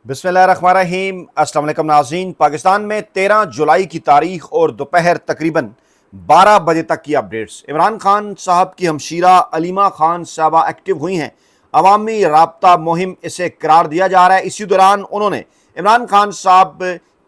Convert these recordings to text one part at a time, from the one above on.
बिस्मिल्लाहिर्रहमानिर्रहीम। अस्सलाम वालेकुम नाज़रीन। पाकिस्तान में 13 जुलाई की तारीख और दोपहर तकरीबन 12 बजे तक की अपडेट्स। इमरान खान साहब की हमशीरा अलीमा खान साहबा एक्टिव हुई हैं। अवामी राब्ता मुहिम इसे करार दिया जा रहा है। इसी दौरान उन्होंने इमरान खान साहब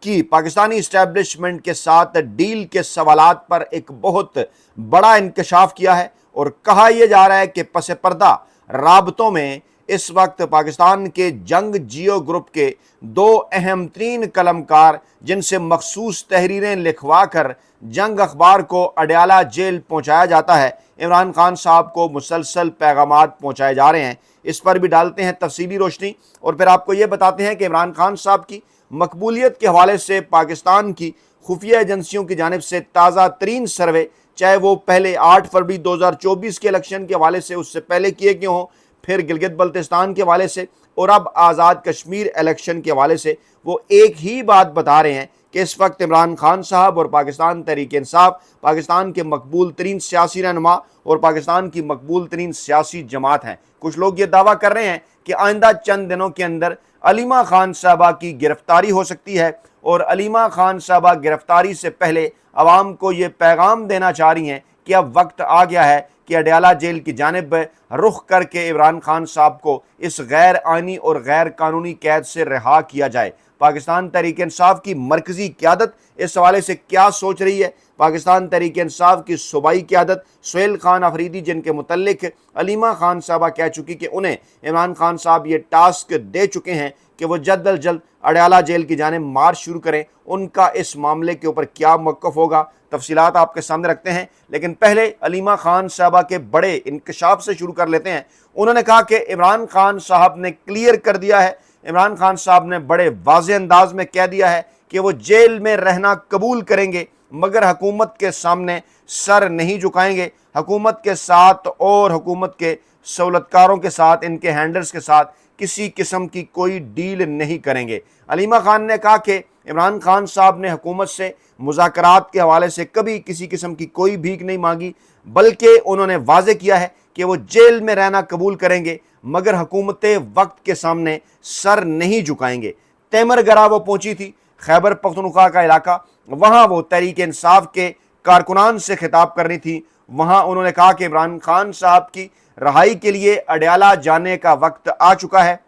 की पाकिस्तानी इस्टेब्लिशमेंट के साथ डील के सवालात पर एक बहुत बड़ा इंकशाफ किया है और कहा यह जा रहा है कि पस पर्दा राबतों में इस वक्त पाकिस्तान के जंग जियो ग्रुप के दो अहम तरीन कलमकार, जिनसे मखसूस तहरीरें लिखवा कर जंग अखबार को अडयाला जेल पहुंचाया जाता है, इमरान खान साहब को मुसलसल पैगामात पहुंचाए जा रहे हैं। इस पर भी डालते हैं तफसीली रोशनी और फिर आपको ये बताते हैं कि इमरान खान साहब की मकबूलियत के हवाले से पाकिस्तान की खुफिया एजेंसियों की जानिब से ताज़ा तरीन सर्वे, चाहे वो पहले 8 फरवरी 2024 के इलेक्शन के हवाले से, उससे पहले किए गए हों, फिर गिलगित बल्तिस्तान के हवाले से और अब आज़ाद कश्मीर इलेक्शन के हवाले से, वो एक ही बात बता रहे हैं कि इस वक्त इमरान खान साहब और पाकिस्तान तहरीक इंसाफ पाकिस्तान के मकबूल तरीन सियासी रहनुमा और पाकिस्तान की मकबूल तरीन सियासी जमात हैं। कुछ लोग ये दावा कर रहे हैं कि आइंदा चंद दिनों के अंदर अलीमा खान साहबा की गिरफ्तारी हो सकती है और अलीमा खान साहबा गिरफ्तारी से पहले अवाम को ये पैगाम देना चाह रही हैं कि अब वक्त आ गया है कि अडयाला जेल की जानिब रुख करके इमरान खान साहब को इस गैर आइनी और गैर कानूनी कैद से रिहा किया जाए। पाकिस्तान तहरीक इंसाफ की मरकजी क़यादत इस हवाले से क्या सोच रही है? पाकिस्तान तहरीक इंसाफ की सूबाई क़यादत सुहेल खान अफरीदी, जिनके मुतल्लिक अलीमा खान साहबा कह चुकी कि उन्हें इमरान खान साहब ये टास्क दे चुके हैं कि वो जल्द अज जल्द अडयाला जेल की जानिब मार्च शुरू करें, उनका इस मामले के ऊपर क्या मौक़िफ़ होगा, तफसीलात आपके सामने रखते हैं। लेकिन पहले अलीमा खान साहबा के बड़े इंकशाफ से शुरू कर लेते हैं। उन्होंने कहा कि इमरान खान साहब ने क्लियर कर दिया है, इमरान खान साहब ने बड़े वाज़ेह अंदाज में कह दिया है कि वो जेल में रहना कबूल करेंगे मगर हुकूमत के सामने सर नहीं झुकाएंगे। हुकूमत के साथ और हुकूमत के सहूलतकारों के साथ, इनके हैंडलर्स के साथ किसी किस्म की कोई डील नहीं करेंगे। अलीमा खान ने कहा कि इमरान खान साहब ने हुकूमत से मुज़ाकरात के हवाले से कभी किसी किस्म की कोई भीख नहीं मांगी, बल्कि उन्होंने वाज़े किया है कि वो जेल में रहना कबूल करेंगे मगर हुकूमत वक्त के सामने सर नहीं झुकाएंगे। तैमरगरा वो पहुंची थी, खैबर पख्तूनख्वा का इलाका, वहाँ वो तहरीक इंसाफ के कारकुनान से खिताब कर रही थी। वहाँ उन्होंने कहा कि इमरान खान साहब की रहाई के लिए अडयाला जाने का वक्त आ चुका है।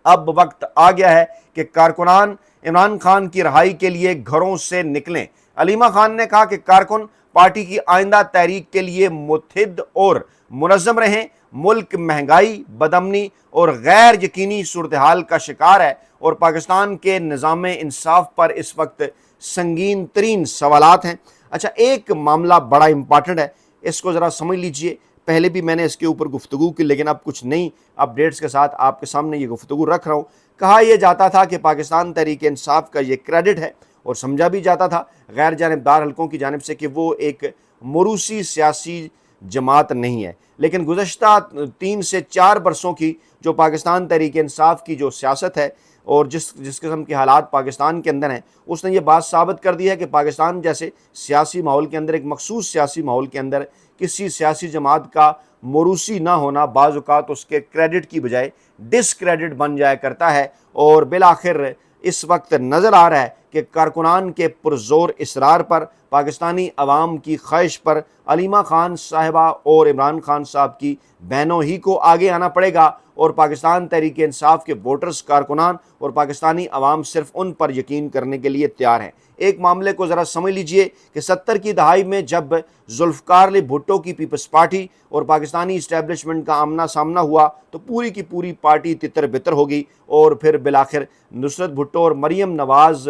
अब वक्त आ गया है कि कारकुनान इमरान खान की रहाई के लिए घरों से निकलें। अलीमा खान ने कहा कि कारकुन पार्टी की आइंदा तहरीक के लिए मुत्तहिद और मुनज़्ज़म रहें। मुल्क महंगाई, बदअमनी और गैर यकीनी सूरत हाल का शिकार है और पाकिस्तान के निज़ाम इंसाफ पर इस वक्त संगीन तरीन सवालात हैं। अच्छा, एक मामला बड़ा इंपॉर्टेंट है, इसको ज़रा समझ लीजिए। पहले भी मैंने इसके ऊपर गुफ्तगू की, लेकिन अब कुछ नई अपडेट्स के साथ आपके सामने ये गुफ्तगू रख रहा हूँ। कहा यह जाता था कि पाकिस्तान तहरीक इंसाफ का ये क्रेडिट है और समझा भी जाता था गैर जानिबदार हलकों की जानिब से कि वो एक मोरूसी सियासी जमात नहीं है। लेकिन गुज़श्ता 3 से 4 बरसों की जो पाकिस्तान तहरीक इंसाफ की जो सियासत है और जिस किस्म के हालात पाकिस्तान के अंदर हैं, उसने ये बात साबित कर दी है कि पाकिस्तान जैसे सियासी माहौल के अंदर, एक मखसूस सियासी माहौल के अंदर, किसी सियासी जमात का मोरूसी ना होना बाज़ औक़ात उसके क्रेडिट की बजाय डिसक्रेडिट बन जाया करता है। और बिलाखिर इस वक्त नज़र आ रहा है कि कारकुनान के पुरज़ोर इसरार पर, पाकिस्तानी अवाम की ख्वाहिश पर अलीमा खान साहिबा और इमरान खान साहब की बहनों ही को आगे आना पड़ेगा और पाकिस्तान तहरीक इंसाफ के वोटर्स, कारकुनान और पाकिस्तानी अवाम सिर्फ उन पर यकीन करने के लिए तैयार हैं। एक मामले को ज़रा समझ लीजिए कि 70 की दहाई में जब जुल्फ़िकार अली भुट्टो की पीपल्स पार्टी और पाकिस्तानी इस्टेब्लिशमेंट का आमना सामना हुआ तो पूरी की पूरी पार्टी तितर बितर हो गई और फिर बिलाखिर नुसरत भुट्टो और मरियम नवाज़,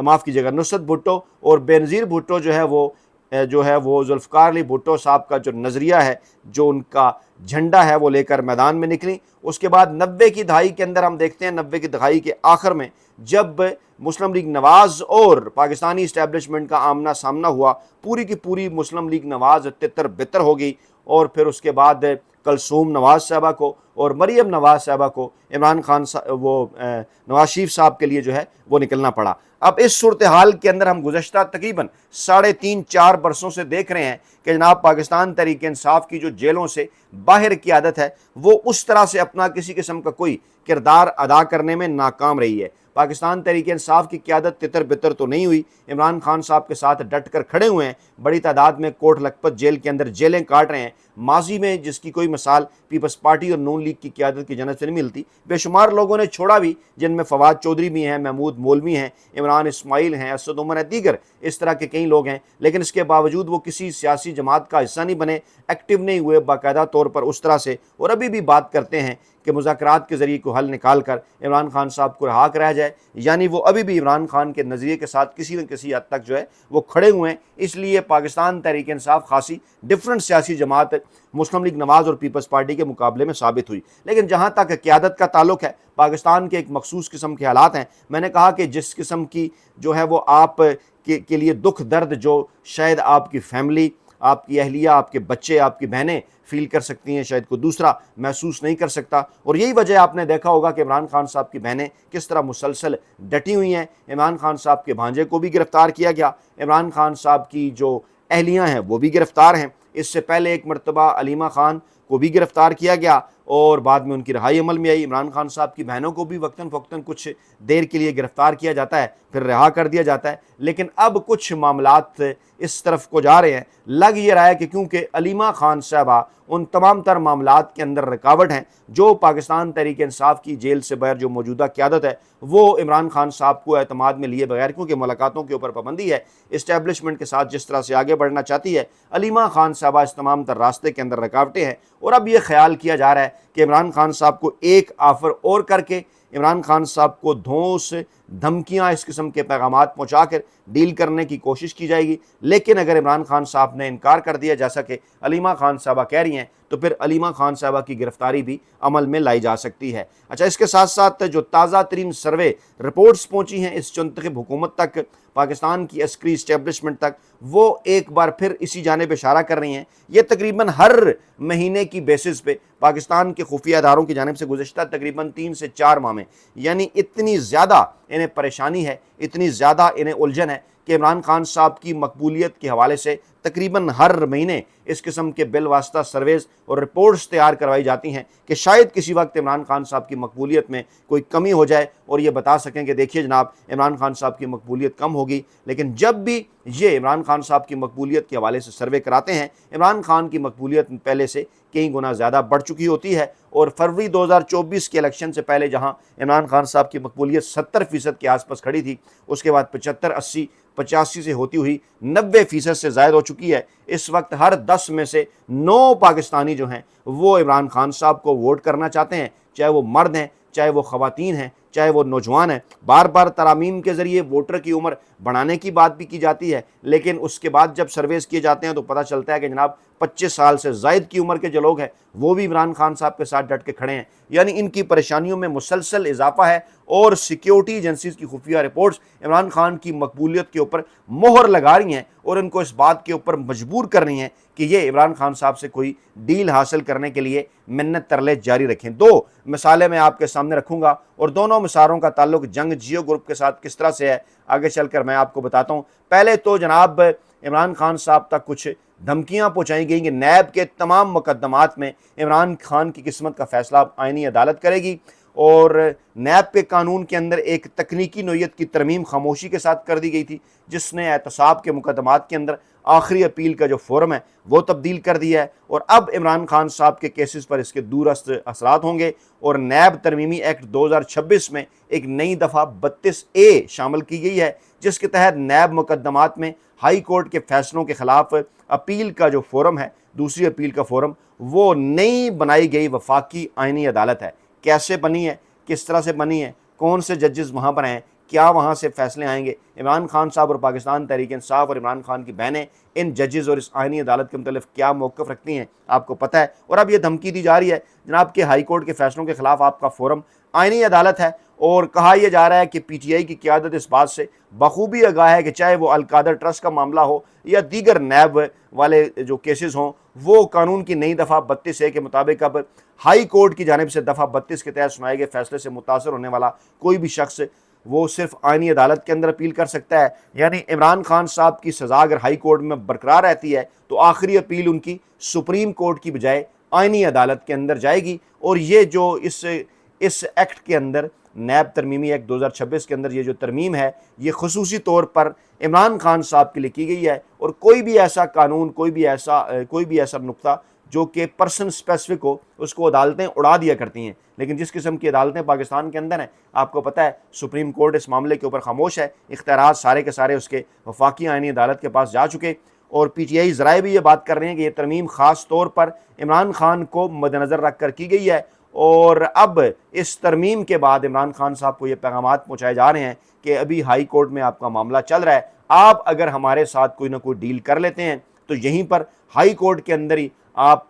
माफ़ कीजिएगा, नुसरत भुट्टो और बेनज़ीर भुट्टो जो है वो जुल्फ़िकार अली भुट्टो साहब का जो नज़रिया है, जो उनका झंडा है, वो लेकर मैदान में निकली। उसके बाद 90 की दहाई के अंदर हम देखते हैं, 90 की दहाई के आखिर में जब मुस्लिम लीग नवाज़ और पाकिस्तानी इस्टेब्लिशमेंट का आमना सामना हुआ, पूरी की पूरी मुस्लिम लीग नवाज़ तितर बितर हो गई और फिर उसके बाद कलसूम नवाज़ साहबा को اور مریم نواز صاحبہ کو عمران خان نواز شریف صاحب کے لیے جو ہے وہ نکلنا پڑا۔ اب اس صورتحال کے اندر ہم گزشتہ تقریباً 3.5-4 برسوں سے دیکھ رہے ہیں کہ جناب پاکستان تحریک انصاف کی جو جیلوں سے باہر کی عادت ہے وہ اس طرح سے اپنا کسی قسم کا کوئی کردار ادا کرنے میں ناکام رہی ہے۔ پاکستان تحریک انصاف کی قیادت تتر بتر تو نہیں ہوئی، عمران خان صاحب کے ساتھ ڈٹ کر کھڑے ہوئے ہیں، بڑی تعداد میں کوٹ لکھپت جیل کے اندر جیلیں کاٹ رہے ہیں۔ ماضی میں جس کی کوئی مثال پیپلز پارٹی اور نون لیگ کی قیادت کی جانب سے نہیں ملتی، بے شمار لوگوں نے چھوڑا بھی، جن میں فواد چودھری بھی ہیں، محمود مولوی ہیں، عمران اسماعیل ہیں، اسد عمر ہیں، دیگر اس طرح کے کئی لوگ ہیں، لیکن اس کے باوجود وہ کسی سیاسی جماعت کا حصہ نہیں بنے، ایکٹیو نہیں ہوئے باقاعدہ طور پر اس طرح سے، اور ابھی بھی بات کرتے ہیں کہ مذاکرات کے ذریعے کو حل نکال کر عمران خان صاحب کو رہا کرایا جائے، یعنی وہ ابھی بھی عمران خان کے نظریے کے ساتھ کسی نہ کسی حد تک جو ہے وہ کھڑے ہوئے ہیں۔ اس لیے پاکستان تحریک انصاف خاصی ڈفرنٹ سیاسی جماعت مسلم لیگ نواز اور پیپلز پارٹی کے مقابلے میں ثابت ہوئی، لیکن جہاں تک قیادت کا تعلق ہے، پاکستان کے ایک مخصوص قسم کے حالات ہیں۔ میں نے کہا کہ جس قسم کی جو ہے وہ آپ کے لیے دکھ درد جو شاید آپ کی فیملی، آپ کی اہلیہ، آپ کے بچے، آپ کی بہنیں فیل کر سکتی ہیں، شاید کوئی دوسرا محسوس نہیں کر سکتا، اور یہی وجہ آپ نے دیکھا ہوگا کہ عمران خان صاحب کی بہنیں کس طرح مسلسل ڈٹی ہوئی ہیں۔ عمران خان صاحب کے بھانجے کو بھی گرفتار کیا گیا، عمران خان صاحب کی جو اہلیاں ہیں وہ بھی گرفتار ہیں، اس سے پہلے ایک مرتبہ علیمہ خان کو بھی گرفتار کیا گیا اور بعد میں ان کی رہائی عمل میں آئی۔ عمران خان صاحب کی بہنوں کو بھی وقتاً فوقتاً کچھ دیر کے لیے گرفتار کیا جاتا ہے، پھر رہا کر دیا جاتا ہے، لیکن اب کچھ معاملات اس طرف کو جا رہے ہیں، لگ یہ رہا ہے کہ کیونکہ علیمہ خان صاحبہ ان تمام تر معاملات کے اندر رکاوٹ ہیں جو پاکستان تحریک انصاف کی جیل سے باہر جو موجودہ قیادت ہے وہ عمران خان صاحب کو اعتماد میں لیے بغیر، کیونکہ ملاقاتوں کے اوپر پابندی ہے، اسٹیبلشمنٹ کے ساتھ جس طرح سے آگے بڑھنا چاہتی ہے، علیمہ خان صاحبہ اس تمام تر راستے کے اندر رکاوٹیں ہیں، اور اب یہ خیال کیا جا رہا ہے کہ عمران خان صاحب کو ایک آفر اور کر کے عمران خان صاحب کو دھونس، دھمکیاں، اس قسم کے پیغامات پہنچا کر ڈیل کرنے کی کوشش کی جائے گی، لیکن اگر عمران خان صاحب نے انکار کر دیا جیسا کہ علیمہ خان صاحبہ کہہ رہی ہیں تو پھر علیمہ خان صاحبہ کی گرفتاری بھی عمل میں لائی جا سکتی ہے۔ اچھا، اس کے ساتھ ساتھ جو تازہ ترین سروے رپورٹس پہنچی ہیں اس منتخب حکومت تک، پاکستان کی عسکری اسٹیبلشمنٹ تک، وہ ایک بار پھر اسی جانب اشارہ کر رہی ہیں۔ یہ تقریباً ہر مہینے کی بیسس پہ پاکستان کے خفیہ اداروں کی جانب سے گزشتہ تقریباً 3 سے 4 ماہ میں، یعنی اتنی زیادہ انہیں پریشانی ہے، اتنی زیادہ انہیں الجھن ہے کہ عمران خان صاحب کی مقبولیت کے حوالے سے تقریباً ہر مہینے اس قسم کے بالواسطہ سرویز اور رپورٹس تیار کروائی جاتی ہیں کہ شاید کسی وقت عمران خان صاحب کی مقبولیت میں کوئی کمی ہو جائے اور یہ بتا سکیں کہ دیکھیے جناب عمران خان صاحب کی مقبولیت کم ہوگی، لیکن جب بھی یہ عمران خان صاحب کی مقبولیت کے حوالے سے سروے کراتے ہیں، عمران خان کی مقبولیت پہلے سے کئی گنا زیادہ بڑھ چکی ہوتی ہے، اور فروری 2024 کے الیکشن سے پہلے جہاں عمران خان صاحب کی مقبولیت 70% کے آس پاس کھڑی تھی، اس کے بعد 75، 80، 85 سے ہوتی ہوئی 90% سے زائد ہو چکی ہے۔ اس وقت ہر 10 میں سے 9 پاکستانی جو ہیں وہ عمران خان صاحب کو ووٹ کرنا چاہتے ہیں، چاہے وہ مرد ہیں، چاہے وہ خواتین ہیں، چاہے وہ نوجوان ہیں۔ بار بار ترامیم کے ذریعے ووٹر کی عمر بڑھانے کی بات بھی کی جاتی ہے، لیکن اس کے بعد جب سرویز کیے جاتے ہیں تو پتہ چلتا ہے کہ جناب 25 سال سے زائد کی عمر کے جو لوگ ہیں وہ بھی عمران خان صاحب کے ساتھ ڈٹ کے کھڑے ہیں، یعنی ان کی پریشانیوں میں مسلسل اضافہ ہے، اور سیکیورٹی ایجنسیز کی خفیہ رپورٹس عمران خان کی مقبولیت کے اوپر مہر لگا رہی ہیں اور ان کو اس بات کے اوپر مجبور کر رہی ہیں کہ یہ عمران خان صاحب سے کوئی ڈیل حاصل کرنے کے لیے منت ترلے جاری رکھیں۔ 2 مثالیں میں آپ کے سامنے رکھوں گا، اور دونوں مثالوں کا تعلق جنگ جیو گروپ کے ساتھ کس طرح سے ہے آگے چل کر میں آپ کو بتاتا ہوں۔ پہلے تو جناب عمران خان صاحب تک کچھ دھمکیاں پہنچائی گئیں کہ نیب کے تمام مقدمات میں عمران خان کی قسمت کا فیصلہ آئینی عدالت کرے گی، اور نیب کے قانون کے اندر ایک تکنیکی نوعیت کی ترمیم خاموشی کے ساتھ کر دی گئی تھی، جس نے احتساب کے مقدمات کے اندر آخری اپیل کا جو فورم ہے وہ تبدیل کر دیا ہے، اور اب عمران خان صاحب کے کیسز پر اس کے دورست اثرات ہوں گے، اور نیب ترمیمی ایکٹ 2026 میں ایک نئی دفعہ 32A شامل کی گئی ہے، جس کے تحت نیب مقدمات میں ہائی کورٹ کے فیصلوں کے خلاف اپیل کا جو فورم ہے، دوسری اپیل کا فورم، وہ نئی بنائی گئی وفاقی آئینی عدالت ہے۔ کیسے بنی ہے، کس طرح سے بنی ہے، کون سے ججز وہاں پر ہیں، کیا وہاں سے فیصلے آئیں گے، عمران خان صاحب اور پاکستان تحریک انصاف اور عمران خان کی بہنیں ان ججز اور اس آئینی عدالت کے متعلق کیا موقف رکھتی ہیں آپ کو پتہ ہے، اور اب یہ دھمکی دی جا رہی ہے جناب کہ ہائی کورٹ کے فیصلوں کے خلاف آپ کا فورم آئینی عدالت ہے، اور کہا یہ جا رہا ہے کہ پی ٹی آئی کی قیادت اس بات سے بخوبی آگاہ ہے کہ چاہے وہ القادر ٹرسٹ کا معاملہ ہو یا دیگر نیب والے جو کیسز ہوں वो कानून की नई दफ़ा 32A के मुताबिक अब हाई कोर्ट की जानिब से दफ़ा 32 के तहत सुनाए गए फैसले से मुतासर होने वाला कोई भी शख्स वो सिर्फ आईनी अदालत के अंदर अपील कर सकता है। यानी इमरान खान साहब की सज़ा अगर हाई कोर्ट में बरकरार रहती है तो आखिरी अपील उनकी सुप्रीम कोर्ट की बजाय आईनी अदालत के अंदर जाएगी। और ये जो इस एक्ट के अंदर नैब तरमीमी एक्ट 2026 के अंदर ये जो तरमीम है ये खसूसी तौर पर इमरान खान साहब के लिए की गई है। और कोई भी ऐसा कानून, कोई भी ऐसा नुक्ता जो कि पर्सन स्पेसिफिक हो, उसको अदालतें उड़ा दिया करती हैं। लेकिन जिस किस्म की अदालतें पाकिस्तान के अंदर हैं, आपको पता है सुप्रीम कोर्ट इस मामले के ऊपर खामोश है। इख्तियारात सारे के सारे उसके वफाकी आईनी अदालत के पास जा चुके और PTI ज़राए भी ये बात कर रहे हैं कि ये तरमीम ख़ास तौर पर इमरान खान को मद्देनज़र रख कर की गई है। और अब इस तरमीम के बाद इमरान खान साहब को ये पैगामात पहुँचाए जा रहे हैं कि अभी हाई कोर्ट में आपका मामला चल रहा है, आप अगर हमारे साथ कोई ना कोई डील कर लेते हैं तो यहीं पर हाई कोर्ट के अंदर ही आप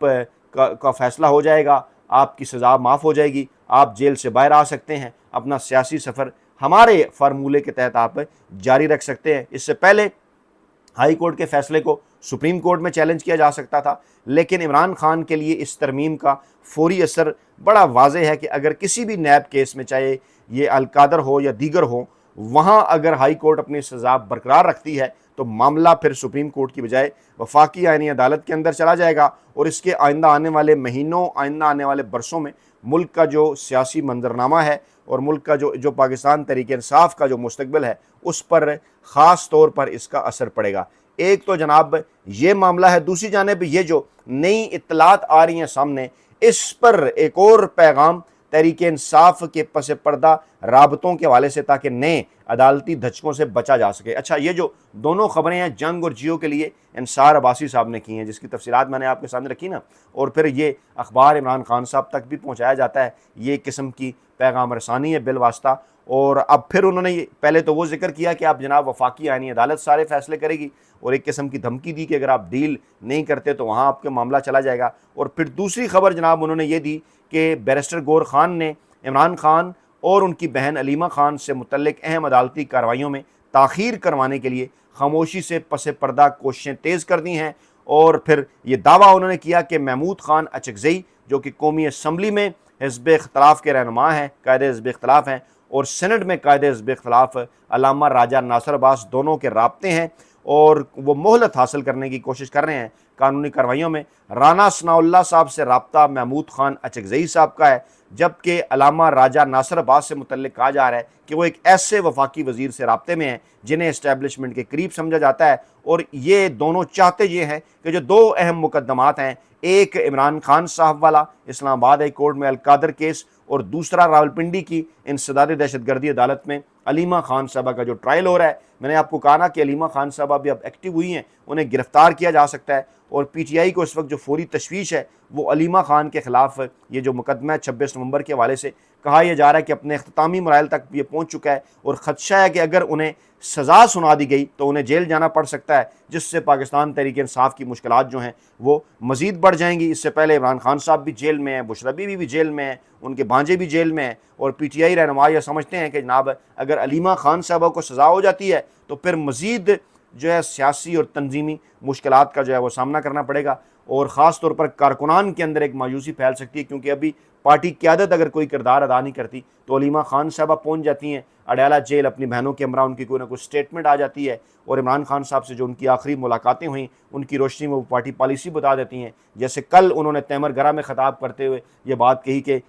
का फैसला हो जाएगा, आपकी सज़ा माफ़ हो जाएगी, आप जेल से बाहर आ सकते हैं, अपना सियासी सफ़र हमारे फार्मूले के तहत आप जारी रख सकते हैं। इससे पहले हाई कोर्ट के फैसले को सुप्रीम कोर्ट में चैलेंज किया जा सकता था, लेकिन इमरान खान के लिए इस तरमीम का फौरी असर बड़ा वाज़ेह है कि अगर किसी भी नैब केस में, चाहे ये अलकादर हो या दीगर हो, वहाँ अगर हाई कोर्ट अपनी सज़ा बरकरार रखती है तो मामला फिर सुप्रीम कोर्ट की बजाय वफाकी आईनी अदालत के अंदर चला जाएगा। और इसके आइंदा आने वाले महीनों, आइंदा आने वाले बरसों में मुल्क का जो सियासी मंजरनामा है और मुल्क का जो पाकिस्तान तहरीक इंसाफ का जो मुस्तकबिल है उस पर ख़ास तौर पर इसका असर पड़ेगा। एक तो जनाब ये मामला है, दूसरी जानिब ये जो नई इत्तलात आ रही हैं सामने, इस पर एक और पैगाम तहरीक इंसाफ के पस पर्दा राबतों के हवाले से, ताकि नए अदालती धचकों से बचा जा सके। अच्छा, ये जो दोनों खबरें हैं जंग और जियो के लिए इंसार अब्बासी साहब ने की हैं, जिसकी तफसीलात मैंने आपके सामने रखी ना, और फिर ये अखबार इमरान खान साहब तक भी पहुँचाया जाता है, ये किस्म की पैगाम रसानी है बिलवास्ता। और अब फिर उन्होंने पहले तो वो जिक्र किया कि आप जनाब वफाकी आईनी अदालत सारे फैसले करेगी, और एक किस्म की धमकी दी कि अगर आप डील नहीं करते तो वहाँ आपके मामला चला जाएगा। और फिर दूसरी खबर जनाब उन्होंने ये दी कि बैरिस्टर गौर खान ने इमरान खान और उनकी बहन अलीमा खान से मुतल्लिक अहम अदालती कार्रवाइयों में ताख़ीर करवाने के लिए खामोशी से पस पर्दा कोशिशें तेज़ कर दी हैं। और फिर ये दावा उन्होंने किया कि महमूद खान अचकज़ई, जो कि कौमी असम्बली में हिज़्ब इख्तिलाफ़ के रहनुमा हैं, कायदे हिज़्ब इख्तिलाफ़ हैं, और सेनेट में कायदे हिज़्ब इख्तिलाफ़ अल्लामा राजा नासिर अब्बास दोनों के राब्ते हैं और वो मोहलत हासिल करने की कोशिश कर रहे हैं कानूनी कार्रवाइयों में। राना सनाउल्लाह साहब से रब्ता महमूद खान अचकज़ई साहब का है, जबकि अल्लामा राजा नासिर अब्बास से मुतल्लिक कहा जा रहा है कि वो एक ऐसे वफाकी वज़ीर से राब्ते में हैं जिन्हें इस्टेब्लिशमेंट के करीब समझा जाता है। और ये दोनों चाहते ये हैं कि जो दो अहम मुकदमात हैं, एक इमरान खान साहब वाला इस्लामाबाद हाई कोर्ट में अलकादर केस, और दूसरा रावलपिंडी की इंसदादी दहशतगर्दी अदालत में अलीमा खान साहबा का जो ट्रायल हो रहा है। मैंने आपको कहा ना कि अलीमा खान साहबा भी अब एक्टिव हुई हैं, उन्हें गिरफ़्तार किया जा सकता है। और PTI को इस वक्त जो फौरी तशवीश है वो अलीमा खान के ख़िलाफ़ ये जो मुकदमा है 26 नवंबर के हवाले से, कहा यह जा रहा है कि अपने अख्तामी मराइल तक ये पहुँच चुका है, और ख़दशा है कि अगर उन्हें सज़ा सुना दी गई तो उन्हें जेल जाना पड़ सकता है, जिससे पाकिस्तान तहरीक इंसाफ की मुश्किलात जो हैं वो मज़ीद बढ़ जाएंगी। इससे पहले इमरान खान साहब भी जेल में हैं, बुशरा बीवी भी जेल में हैं, उनके भांजे भी जेल में हैं, और PTI रहनुमा यह समझते हैं कि जनाब अगर अलीमा खान साहबा को सज़ा हो जाती है तो फिर मज़ीद जो है सियासी और तंजीमी मुश्किलात का जो है वो सामना करना पड़ेगा, और ख़ास तौर पर कारकुनान के अंदर एक मायूसी फैल सकती है, क्योंकि अभी पार्टी क़यादत अगर कोई किरदार अदा नहीं करती तो अलीमा खान साहबा पहुँच जाती हैं अडयाला जेल, अपनी बहनों के हमरा उनकी कोई ना कोई स्टेटमेंट आ जाती है, और इमरान खान साहब से जो उनकी आखिरी मुलाकातें हुई उनकी रोशनी में वो पार्टी पॉलिसी बता देती हैं। जैसे कल उन्होंने तैमरगरा में ख़िताब करते हुए ये बात कही कि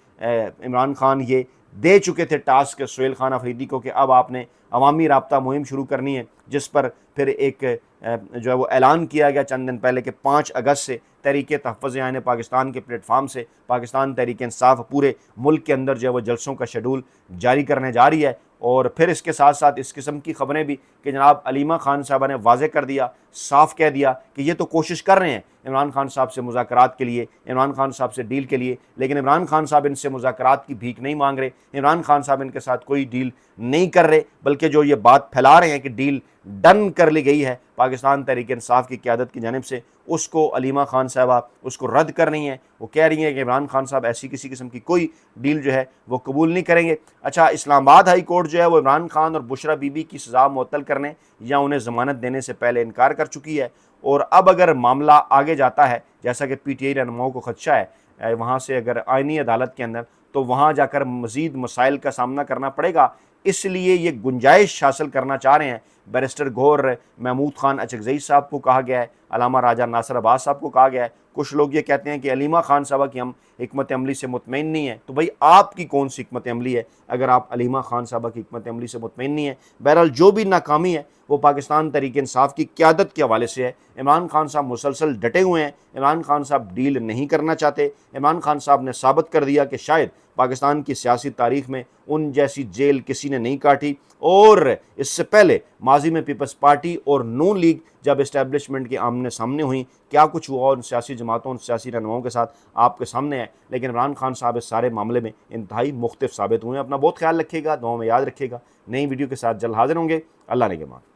इमरान खान ये दे चुके थे टास्क सुहेल खान अफरीदी को कि अब आपने अवामी राब्ता मुहिम शुरू करनी है, जिस पर फिर एक जो है वो ऐलान किया गया चंद दिन पहले कि 5 अगस्त से तहरीक तहफ़्फ़ुज़ आईन पाकिस्तान के प्लेटफार्म से पाकिस्तान तहरीक इंसाफ पूरे मुल्क के अंदर जो है वो जलसों का शेड्यूल जारी करने जा रही है। और फिर इसके साथ साथ इस किस्म की ख़बरें भी कि जनाब अलीमा खान साहबा ने वाज़े कर दिया, साफ़ कह दिया कि ये तो कोशिश कर रहे हैं इमरान खान साहब से मुज़ाकरात के लिए, इमरान खान साहब से डील के लिए, लेकिन इमरान खान साहब इनसे मुज़ाकरात की भीख नहीं मांग रहे, इमरान खान साहब इनके साथ कोई डील नहीं कर रहे, बल्कि जो ये बात फैला रहे हैं कि डील डन कर ली गई है पाकिस्तान तहरीक इंसाफ की क़यादत की जानिब से, उसको अलीमा खान साहबा उसको रद्द कर रही हैं। वो कह रही हैं कि इमरान खान साहब ऐसी किसी किस्म की कोई डील जो है वो कबूल नहीं करेंगे। अच्छा, इस्लामाबाद हाई कोर्ट जो है वो इमरान खान और बुशरा बीबी की सज़ा मुअत्तल करने या उन्हें ज़मानत देने से पहले इनकार कर चुकी है, اور اب اگر معاملہ آگے جاتا ہے جیسا کہ پی ٹی آئی رہنماؤں کو خدشہ ہے وہاں سے اگر آئینی عدالت کے اندر، تو وہاں جا کر مزید مسائل کا سامنا کرنا پڑے گا، اس لیے یہ گنجائش حاصل کرنا چاہ رہے ہیں۔ بیرسٹر گور محمود خان اچکزئی صاحب کو کہا گیا ہے، علامہ راجہ ناصر عباس صاحب کو کہا گیا ہے، کچھ لوگ یہ کہتے ہیں کہ علیمہ خان صاحبہ کی ہم حکمت عملی سے مطمئن نہیں ہیں، تو بھائی آپ کی کون سی حکمت عملی ہے اگر آپ علیمہ خان صاحبہ کی حکمت عملی سے مطمئن نہیں ہیں؟ بہرحال جو بھی ناکامی ہے وہ پاکستان تحریک انصاف کی قیادت کے حوالے سے ہے۔ عمران خان صاحب مسلسل ڈٹے ہوئے ہیں، عمران خان صاحب ڈیل نہیں کرنا چاہتے۔ عمران خان صاحب نے ثابت کر دیا کہ شاید پاکستان کی سیاسی تاریخ میں ان جیسی جیل کسی نے نہیں کاٹی، اور اس سے پہلے ماضی میں پیپلز پارٹی اور نون لیگ جب اسٹیبلشمنٹ کے آمنے سامنے ہوئیں، کیا کچھ ہوا ان سیاسی جماعتوں، ان سیاسی رہنماؤں کے ساتھ آپ کے سامنے ہے، لیکن عمران خان صاحب اس سارے معاملے میں انتہائی مختلف ثابت ہوئے ہیں۔ اپنا بہت خیال رکھیے گا، دعاؤں میں یاد رکھیے گا۔ نئی ویڈیو کے ساتھ جلد حاضر ہوں گے۔ اللہ نگہبان۔